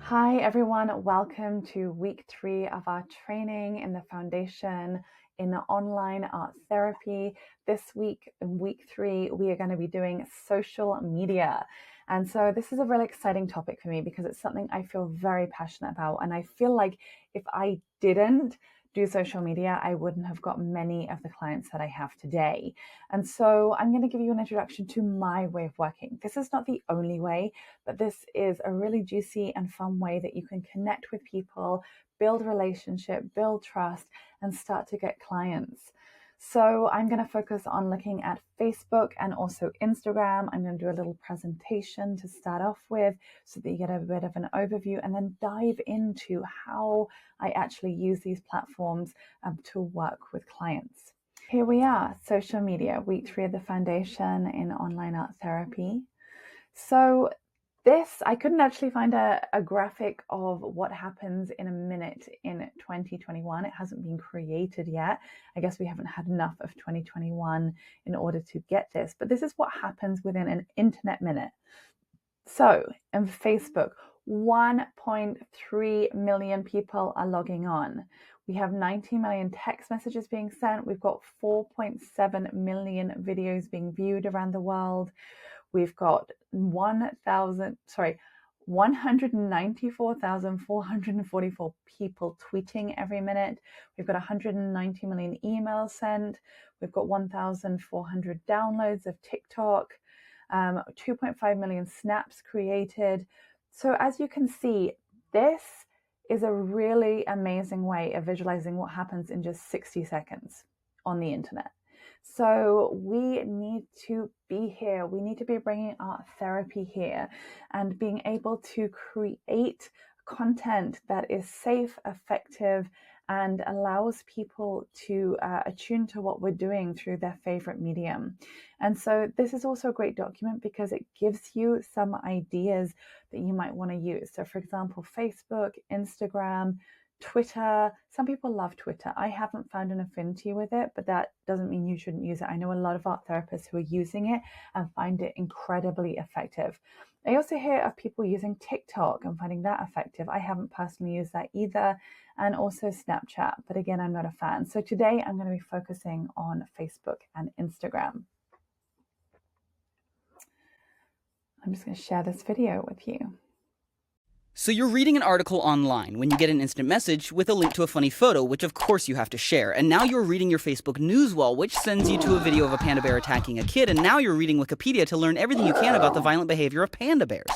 Hi everyone, welcome to week 3 of our training in the foundation in online art therapy. This week, in week 3, we are going to be doing social media. And so this is a really exciting topic for me because it's something I feel very passionate about. And I feel like if I didn't do social media, I wouldn't have got many of the clients that I have today. And so I'm going to give you an introduction to my way of working. This is not the only way, but this is a really juicy and fun way that you can connect with people, build relationship, build trust, and start to get clients. So I'm going to focus on looking at Facebook and also Instagram. I'm going to do a little presentation to start off with so that you get a bit of an overview and then dive into how I actually use these platforms to work with clients. Here we are, social media, week 3 of the foundation in online art therapy. So I couldn't actually find a graphic of what happens in a minute in 2021. It hasn't been created yet. I guess we haven't had enough of 2021 in order to get this, but this is what happens within an internet minute. So in Facebook, 1.3 million people are logging on. We have 90 million text messages being sent. We've got 4.7 million videos being viewed around the world. We've got 194,444 people tweeting every minute. We've got 190 million emails sent. We've got 1,400 downloads of TikTok, 2.5 million snaps created. So as you can see, this is a really amazing way of visualizing what happens in just 60 seconds on the internet. So we need to be here. We need to be bringing art therapy here and being able to create content that is safe, effective, and allows people to attune to what we're doing through their favorite medium. And so this is also a great document because it gives you some ideas that you might want to use. So for example, Facebook, Instagram, Twitter. Some people love Twitter. I haven't found an affinity with it, but that doesn't mean you shouldn't use it. I know a lot of art therapists who are using it and find it incredibly effective. I also hear of people using TikTok and finding that effective. I haven't personally used that either, and also Snapchat, but again, I'm not a fan. So today I'm going to be focusing on Facebook and Instagram. I'm just going to share this video with you. So you're reading an article online when you get an instant message with a link to a funny photo, which of course you have to share. And now you're reading your Facebook news wall, which sends you to a video of a panda bear attacking a kid. And now you're reading Wikipedia to learn everything you can about the violent behavior of panda bears.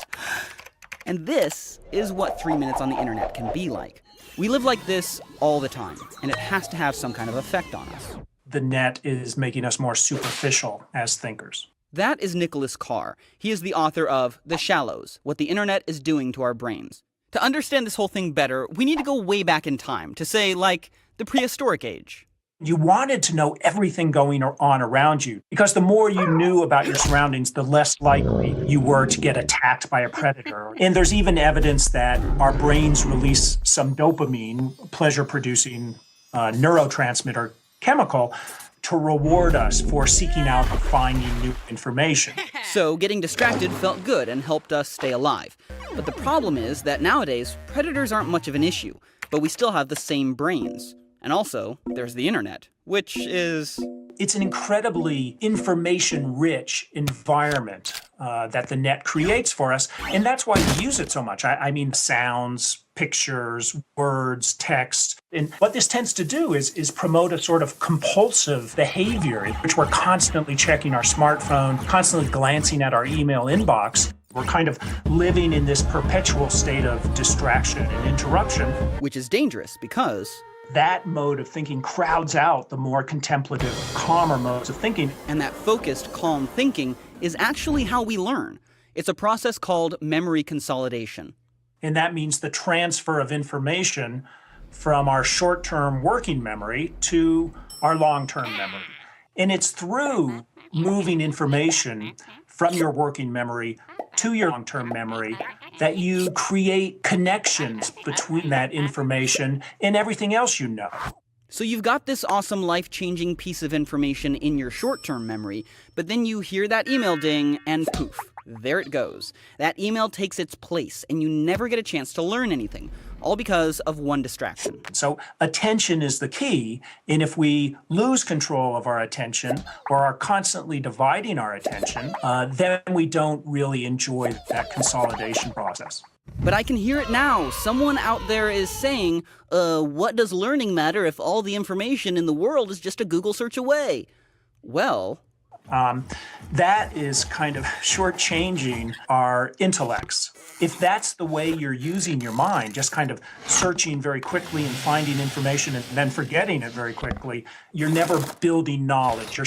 And this is what 3 minutes on the internet can be like. We live like this all the time, and it has to have some kind of effect on us. The net is making us more superficial as thinkers. That is Nicholas Carr. He is the author of The Shallows, What the Internet is Doing to Our Brains. To understand this whole thing better, we need to go way back in time, to say, like, the prehistoric age. You wanted to know everything going on around you, because the more you knew about your surroundings, the less likely you were to get attacked by a predator. And there's even evidence that our brains release some dopamine, pleasure-producing neurotransmitter chemical, to reward us for seeking out and finding new information. So getting distracted felt good and helped us stay alive. But the problem is that nowadays, predators aren't much of an issue, but we still have the same brains. And also, there's the internet, which is... It's an incredibly information-rich environment that the net creates for us, and that's why we use it so much. I mean, sounds, pictures, words, text. And what this tends to do is promote a sort of compulsive behavior in which we're constantly checking our smartphone, constantly glancing at our email inbox. We're kind of living in this perpetual state of distraction and interruption. Which is dangerous because... that mode of thinking crowds out the more contemplative, calmer modes of thinking. And that focused, calm thinking is actually how we learn. It's a process called memory consolidation. And that means the transfer of information from our short-term working memory to our long-term memory. And it's through moving information from your working memory to your long-term memory that you create connections between that information and everything else you know. So you've got this awesome life-changing piece of information in your short-term memory, but then you hear that email ding and poof, There it goes. That email takes its place, and you never get a chance to learn anything, all because of one distraction. So attention is the key. And if we lose control of our attention or are constantly dividing our attention, then we don't really enjoy that consolidation process. But I can hear it now. Someone out there is saying, what does learning matter if all the information in the world is just a Google search away? Well, that is kind of shortchanging our intellects. If that's the way you're using your mind, just kind of searching very quickly and finding information and then forgetting it very quickly, you're never building knowledge.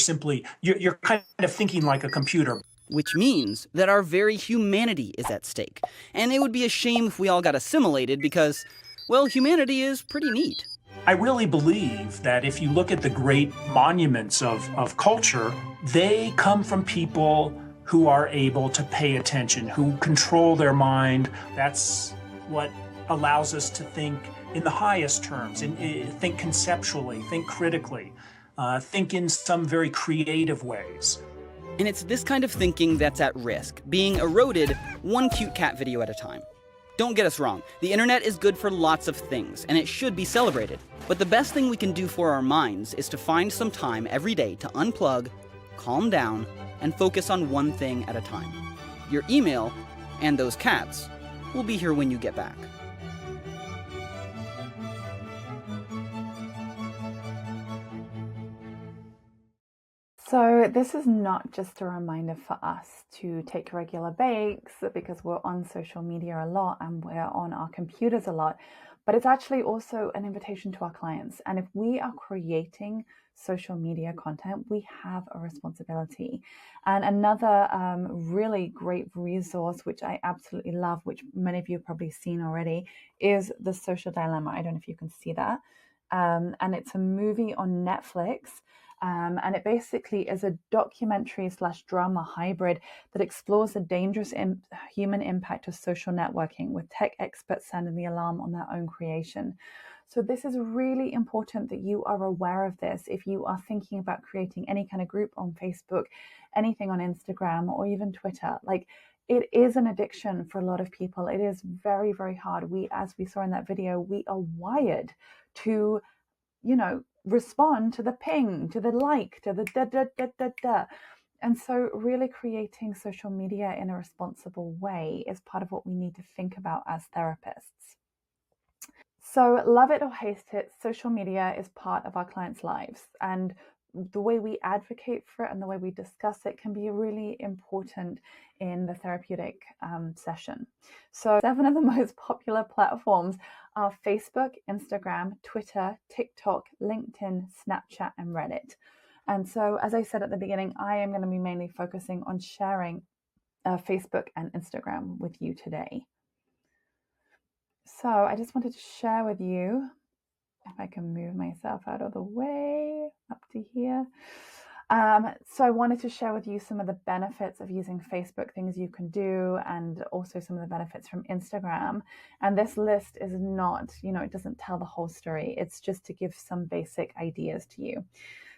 You're kind of thinking like a computer. which means that our very humanity is at stake. And it would be a shame if we all got assimilated because, well, humanity is pretty neat. I really believe that if you look at the great monuments of culture, they come from people who are able to pay attention, who control their mind. That's what allows us to think in the highest terms, and think conceptually, think critically, think in some very creative ways. And it's this kind of thinking that's at risk, being eroded one cute cat video at a time. Don't get us wrong, the internet is good for lots of things, and it should be celebrated. But the best thing we can do for our minds is to find some time every day to unplug, calm down, and focus on one thing at a time. Your email, and those cats, will be here when you get back. So this is not just a reminder for us to take regular breaks because we're on social media a lot and we're on our computers a lot, but it's actually also an invitation to our clients. And if we are creating social media content, we have a responsibility. And another really great resource, which I absolutely love, which many of you have probably seen already, is The Social Dilemma. I don't know if you can see that. And it's a movie on Netflix. And it basically is a documentary/drama hybrid that explores the dangerous human impact of social networking, with tech experts sounding the alarm on their own creation. So this is really important that you are aware of this if you are thinking about creating any kind of group on Facebook, anything on Instagram, or even Twitter. Like, it is an addiction for a lot of people. It is very, very hard. As we saw in that video, we are wired to, respond to the ping, to the like, to the da. And so really creating social media in a responsible way is part of what we need to think about as therapists. So love it or hate it, social media is part of our clients' lives. And the way we advocate for it and the way we discuss it can be really important in the therapeutic session. So 7 of the most popular platforms are Facebook, Instagram, Twitter, TikTok, LinkedIn, Snapchat, and Reddit. And so, as I said at the beginning, I am going to be mainly focusing on sharing Facebook and Instagram with you today. So I just wanted to share with you, if I can move myself out of the way, up to here. So I wanted to share with you some of the benefits of using Facebook, things you can do, and also some of the benefits from Instagram. And this list is not, it doesn't tell the whole story. It's just to give some basic ideas to you.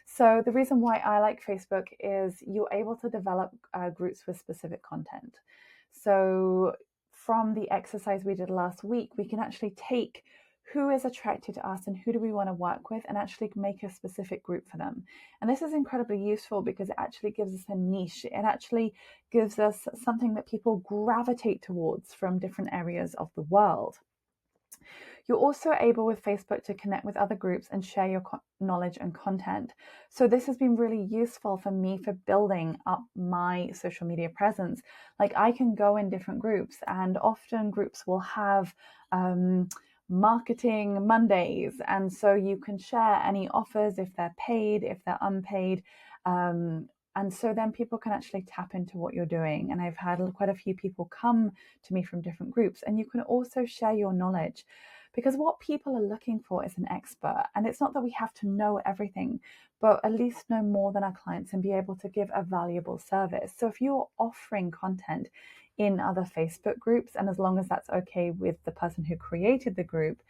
So the reason why I like Facebook is you're able to develop groups with specific content. So from the exercise we did last week, we can actually take who is attracted to us and who do we want to work with and actually make a specific group for them. And this is incredibly useful because it actually gives us a niche. It actually gives us something that people gravitate towards from different areas of the world. You're also able with Facebook to connect with other groups and share your knowledge and content. So this has been really useful for me for building up my social media presence. Like, I can go in different groups, and often groups will have Marketing Mondays, and so you can share any offers, if they're paid, if they're unpaid, and so then people can actually tap into what you're doing. And I've had quite a few people come to me from different groups, and you can also share your knowledge, because what people are looking for is an expert. And it's not that we have to know everything, but at least know more than our clients and be able to give a valuable service. So if you're offering content in other Facebook groups, and as long as that's okay with the person who created the group,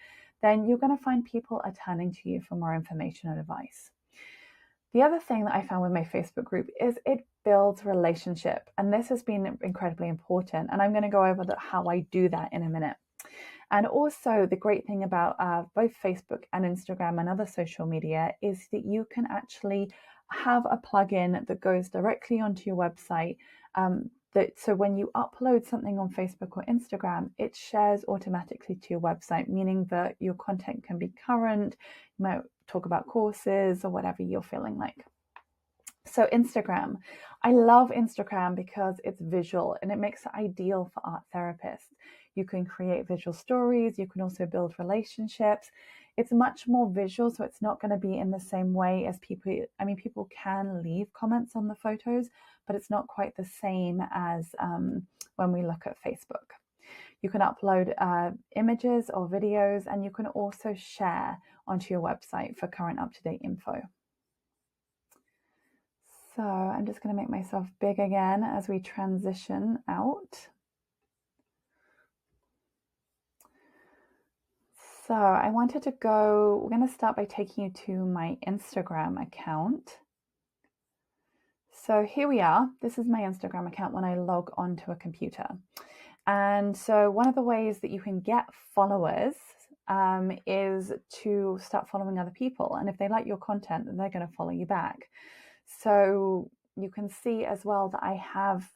then you're going to find people are turning to you for more information and advice. The other thing that I found with my Facebook group is it builds relationship. And this has been incredibly important. And I'm going to go over how I do that in a minute. And also the great thing about both Facebook and Instagram and other social media is that you can actually have a plugin that goes directly onto your website. So when you upload something on Facebook or Instagram, it shares automatically to your website, meaning that your content can be current. You might talk about courses or whatever you're feeling like. So Instagram, I love Instagram because it's visual and it makes it ideal for art therapists. You can create visual stories. You can also build relationships. It's much more visual, so it's not going to be in the same way as people. I mean, people can leave comments on the photos, but it's not quite the same as when we look at Facebook. You can upload images or videos, and you can also share onto your website for current up-to-date info. So I'm just going to make myself big again as we transition out. So I wanted to go, we're going to start by taking you to my Instagram account. So here we are. This is my Instagram account when I log onto a computer. And so one of the ways that you can get followers is to start following other people. And if they like your content, then they're going to follow you back. So you can see as well that I have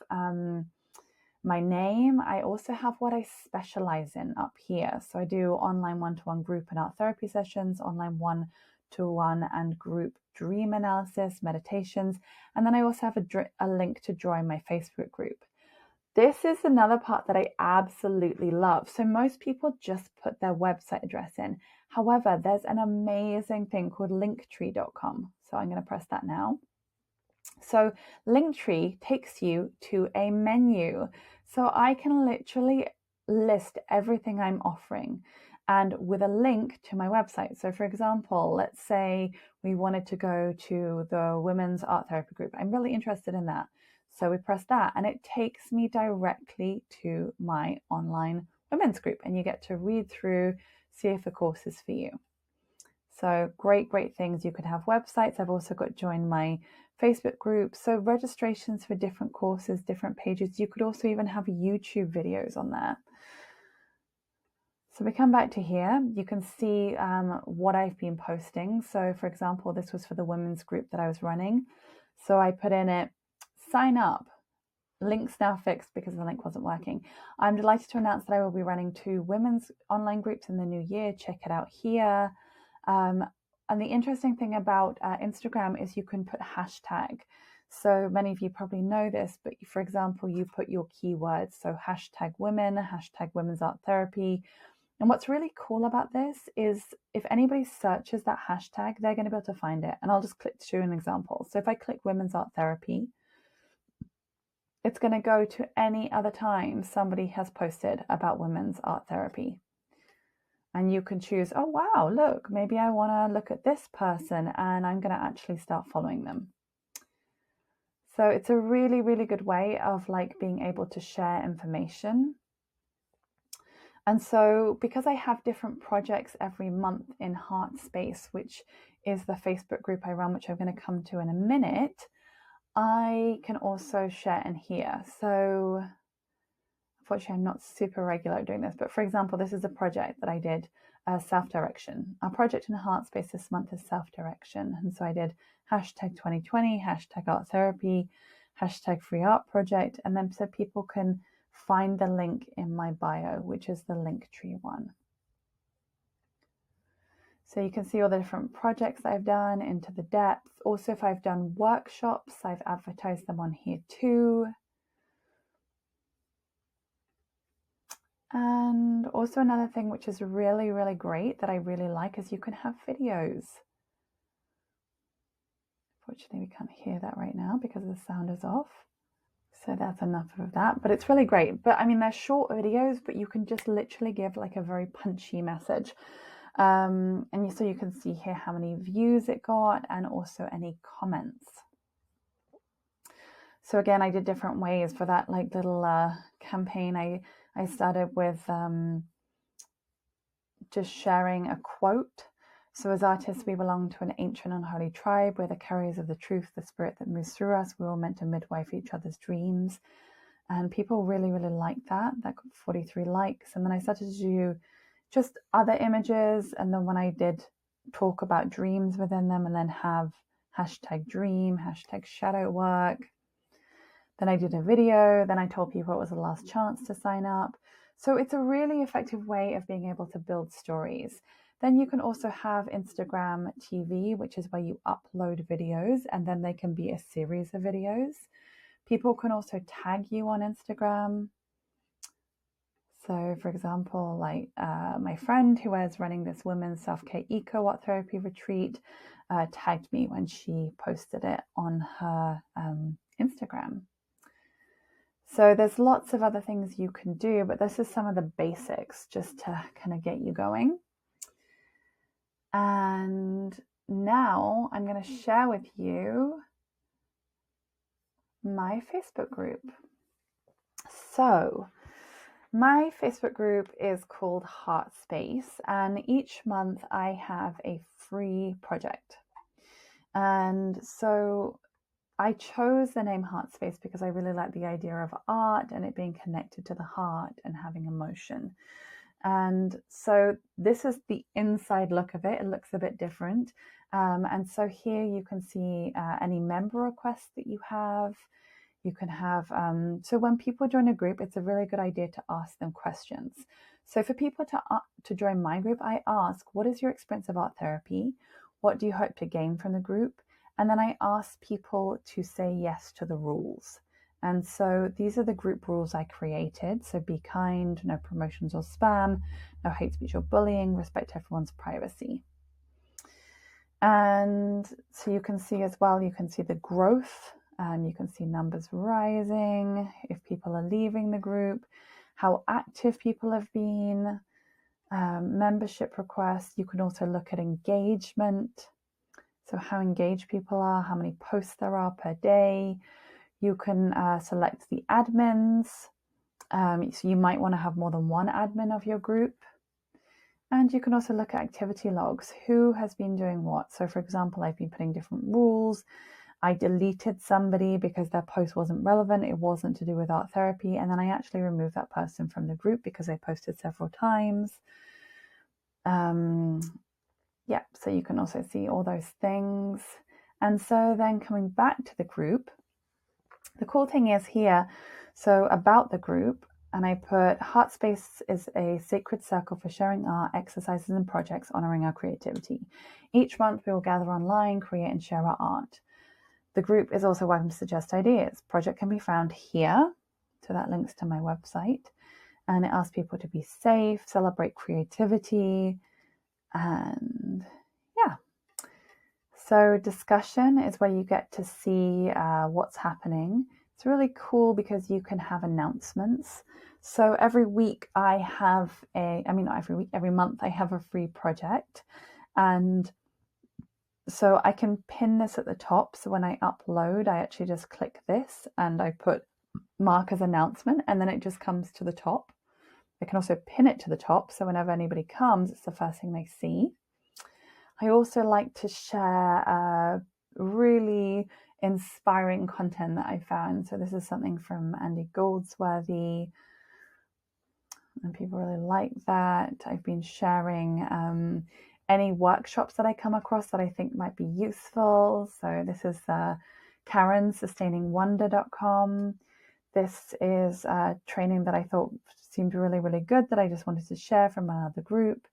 my name. I also have what I specialize in up here. So I do online one-to-one group and art therapy sessions, online one-to-one and group dream analysis, meditations. And then I also have a link to join my Facebook group. This is another part that I absolutely love. So most people just put their website address in. However, there's an amazing thing called linktree.com. So I'm going to press that now. So Linktree takes you to a menu. So I can literally list everything I'm offering and with a link to my website. So for example, let's say we wanted to go to the women's art therapy group. I'm really interested in that. So we press that and it takes me directly to my online women's group and you get to read through, see if the course is for you. So great things. You could have websites. I've also got join my Facebook group. So registrations for different courses, different pages. You could also even have YouTube videos on there. So we come back to here. You can see what I've been posting. So for example, this was for the women's group that I was running. So I put in it, sign up. Links now fixed because the link wasn't working. I'm delighted to announce that I will be running 2 women's online groups in the new year. Check it out here. And the interesting thing about Instagram is you can put hashtag. So many of you probably know this, but for example, you put your keywords. So hashtag women, hashtag women's art therapy. And what's really cool about this is if anybody searches that hashtag, they're going to be able to find it. And I'll just click through an example. So if I click women's art therapy, it's going to go to any other time somebody has posted about women's art therapy. And you can choose, oh, wow, look, maybe I want to look at this person and I'm going to actually start following them. So it's a really good way of like being able to share information. And so because I have different projects every month in Heart Space, which is the Facebook group I run, which I'm going to come to in a minute, I can also share in here. So unfortunately, I'm not super regular at doing this, but for example, this is a project that I did, self-direction. Our project in Heart Space this month is self-direction. And so I did hashtag 2020, hashtag art therapy, hashtag free art project. And then so people can find the link in my bio, which is the Linktree one. So you can see all the different projects that I've done into the depth. Also, if I've done workshops, I've advertised them on here too. And also another thing which is really great that I really like is you can have videos. Fortunately, we can't hear that right now because the sound is off. So that's enough of that, but it's really great. But I mean, they're short videos, but you can just literally give like a very punchy message. So you can see here how many views it got and also any comments. So again, I did different ways for that like little campaign. I started with just sharing a quote So as artists, we belong to an ancient unholy tribe. We're the carriers of the truth, the spirit that moves through us. We're all meant to midwife each other's dreams. And people really, really liked that. That got 43 likes. And then I started to do just other images. And then when I did talk about dreams within them and then have #dream, #shadow work, then I did a video. Then I told people it was the last chance to sign up. So it's a really effective way of being able to build stories. Then you can also have Instagram TV, which is where you upload videos and then they can be a series of videos. People can also tag you on Instagram. So for example, like my friend who is running this women's self-care eco art therapy retreat tagged me when she posted it on her Instagram. So there's lots of other things you can do, but this is some of the basics just to kind of get you going. And now I'm going to share with you my Facebook group. So my Facebook group is called Heart Space, and each month I have a free project. And so I chose the name Heart Space because I really like the idea of art and it being connected to the heart and having emotion. And so this is the inside look of it. It looks a bit different. And so here you can see any member requests that you have. You can have, so when people join a group, it's a really good idea to ask them questions. So for people to join my group, I ask, what is your experience of art therapy? What do you hope to gain from the group? And then I ask people to say yes to the rules. And so these are the group rules I created. So be kind, no promotions or spam, no hate speech or bullying, respect everyone's privacy. And so you can see as well, you can see the growth and you can see numbers rising, if people are leaving the group, how active people have been, membership requests. You can also look at engagement. So how engaged people are, how many posts there are per day. You can select the admins. So you might want to have more than one admin of your group. And you can also look at activity logs. Who has been doing what? So for example, I've been putting different rules. I deleted somebody because their post wasn't relevant. It wasn't to do with art therapy. And then I actually removed that person from the group because they posted several times. Yeah, so you can also see all those things. And so then coming back to the group, the cool thing is here, so about the group, and I put Heart Space is a sacred circle for sharing art, exercises and projects honoring our creativity. Each month we will gather online, create and share our art. The group is also welcome to suggest ideas. Project can be found here, so that links to my website, and it asks people to be safe, celebrate creativity, and yeah. So discussion is where you get to see what's happening. It's really cool because you can have announcements. So every week I have not every week, every month I have a free project. And so I can pin this at the top. So when I upload, I actually just click this and I put mark as announcement and then it just comes to the top. I can also pin it to the top. So whenever anybody comes, it's the first thing they see. I also like to share really inspiring content that I found. So this is something from Andy Goldsworthy, and people really like that. I've been sharing any workshops that I come across that I think might be useful. So this is Karen, sustainingwonder.com. This is training that I thought seemed really, really good that I just wanted to share from another group.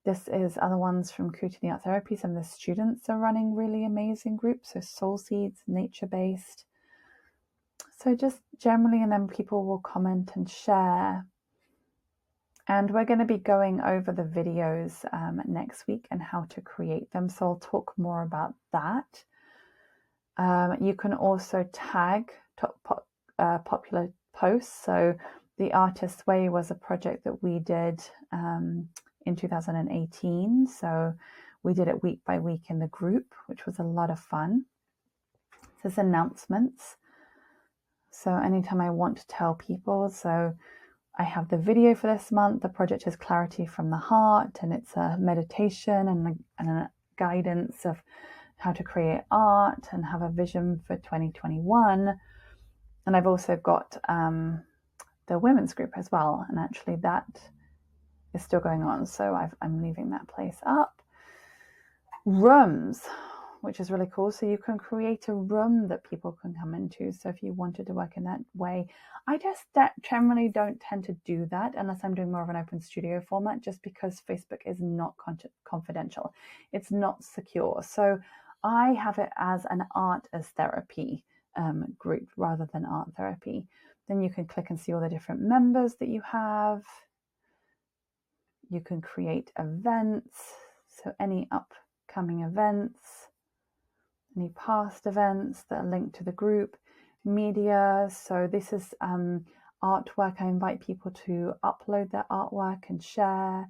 This is other ones from Kundalini Art Therapy. Some of the students are running really amazing groups. So Soul Seeds, nature-based. So just generally, and then people will comment and share. And we're going to be going over the videos next week and how to create them. So I'll talk more about that. You can also tag popular posts. So The Artist's Way was a project that we did in 2018. So we did it week by week in the group, which was a lot of fun. There's announcements. So anytime I want to tell people, so I have the video for this month. The project is Clarity from the Heart, and it's a meditation and a guidance of how to create art and have a vision for 2021. And I've also got the women's group as well, and actually that is still going on, so I'm leaving that place up. Rooms, which is really cool. So you can create a room that people can come into. So if you wanted to work in that way, I just generally don't tend to do that unless I'm doing more of an open studio format, just because Facebook is not confidential. It's not secure. So I have it as an art as therapy group rather than art therapy. Then you can click and see all the different members that you have. You can create events. So any upcoming events, any past events that are linked to the group, media. So this is artwork. I invite people to upload their artwork and share.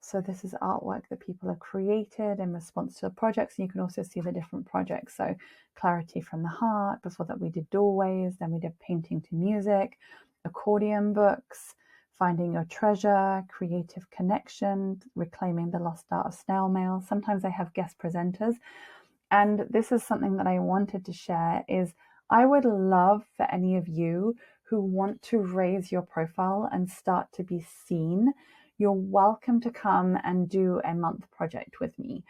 So this is artwork that people have created in response to the projects. And you can also see the different projects. So Clarity from the Heart. Before that we did Doorways. Then we did Painting to Music, accordion books, Finding Your Treasure, Creative Connection, Reclaiming the Lost Art of Snail Mail. Sometimes I have guest presenters. And this is something that I wanted to share is I would love for any of you who want to raise your profile and start to be seen. You're welcome to come and do a month project with me.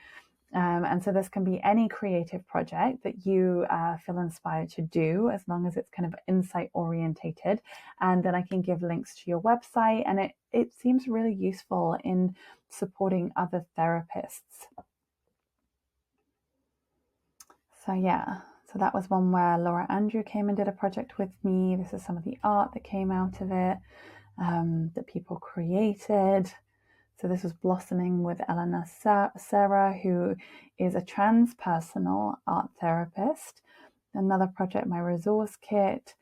And so this can be any creative project that you feel inspired to do, as long as it's kind of insight orientated. And then I can give links to your website, and it seems really useful in supporting other therapists. So yeah, so that was one where Laura Andrew came and did a project with me. This is some of the art that came out of it, that people created. So this was Blossoming with Eleanor Sarah, who is a transpersonal art therapist. Another project, my resource kit.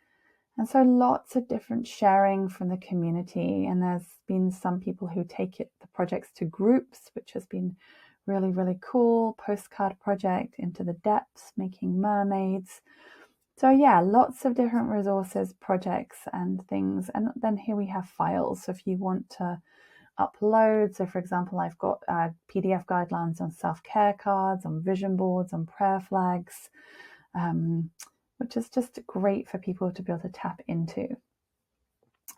And so lots of different sharing from the community. And there's been some people who take the projects to groups, which has been really, really cool. Postcard project, Into the Depths, making mermaids. So yeah, lots of different resources, projects and things. And then here we have files. So if you want to upload, so for example, I've got PDF guidelines on self-care cards, on vision boards, on prayer flags, which is just great for people to be able to tap into.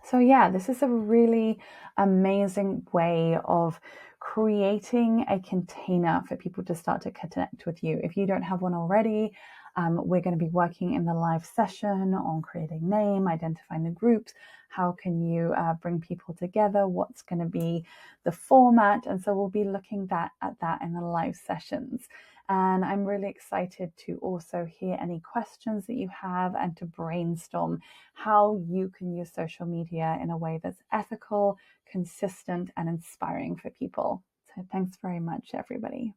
So yeah, this is a really amazing way of creating a container for people to start to connect with you. If you don't have one already, we're going to be working in the live session on creating name, identifying the groups, how can you bring people together, what's going to be the format. And so we'll be looking at that in the live sessions. And I'm really excited to also hear any questions that you have and to brainstorm how you can use social media in a way that's ethical, consistent, and inspiring for people. So thanks very much, everybody.